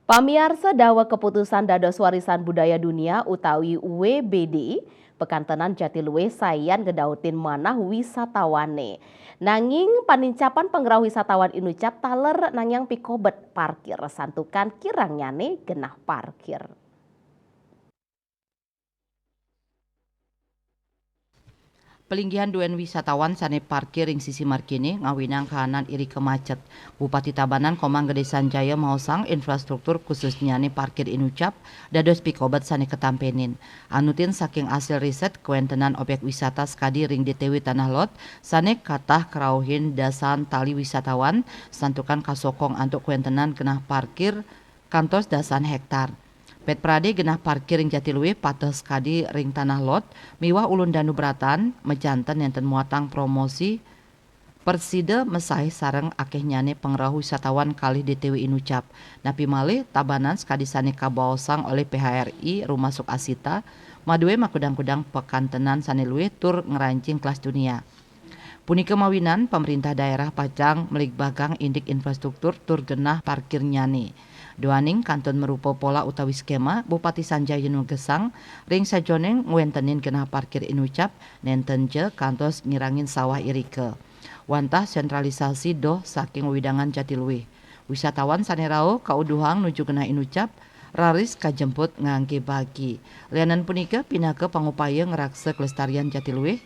Pamiarsa dawa keputusan dados warisan budaya dunia utawi WBD, Pekantenan Jatiluwe sayan gedautin manah wisatawane. Nanging panincapan penggerah wisatawan inucap taler nangyang pikobet parkir santukan kirangnyane genah parkir. Pelinggihan duen wisatawan sane parkir ring sisi markini ngawinang kahanan iri kemacet. Bupati Tabanan Komang Gede Sanjaya maosang infrastruktur khususnya nih parkir inucap dados pikobat sane ketampenin. Anutin saking hasil riset kuentenan objek wisata skadi ring DTW Tanah Lot sane katah kerauhin dasan tali wisatawan santukan kasokong antuk kuentenan genah parkir kantos dasan hektar. Pet Prade genah parkir ring Jatiluwe pateh skadi ring Tanah Lot miwah ulun danu beratan mejanten enten muatang promosi Persida mesai sareng akeh nyane pengrahu wisatawan kali DTW inucap. Napi malih Tabanan skadi sane kabaosang oleh PHRI Rumah Suk Asita madue makudang-kudang pekantenan sane luwih tur ngerancing kelas dunia. Punika mawinan pemerintah daerah Pajang melik bagang indik infrastruktur tur genah parkir nyane. Doaning kantun merupa pola utawi skema Bupati Sanjaya nu gesang ring sajoneng ngwentenin genah parkir inucap nenten je kantos ngirangin sawah irike. Wantah sentralisasi doh saking widangan Jatiluwe. Wisatawan sanerao kauduhang nuju genah inucap raris kajemput ngangge bagi. Lianan punika pinake pangupaya ngerakse kelestarian Jatiluwe.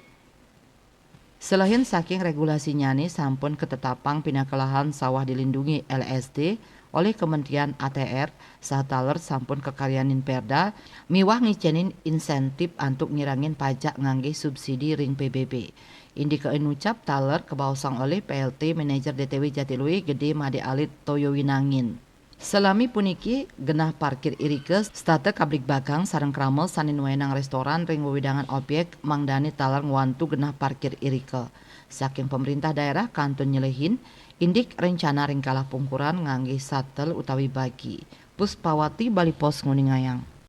Selain saking regulasi nyane sampun ketetapang pinakelahan sawah dilindungi LSD oleh Kementerian ATR saat taler sampun kekaryanin Perda miwah ngicenin insentif antuk ngirangin pajak ngangge subsidi ring PBB. Indi keunucap taler kebausang oleh PLT Manajer DTW Jatiluwe Gede Made Alit Toyowinangin. Selami puniki genah parkir irike state kabrik bagang sareng kramel sanin wenang restoran ring wewidangan objek mangdani taler ngwantu genah parkir irike. Saking pemerintah daerah kantun nyelehin indik rencana ring kalah pungkuran ngangge satel utawi bagi. Puspawati Bali Pos Nguningayang.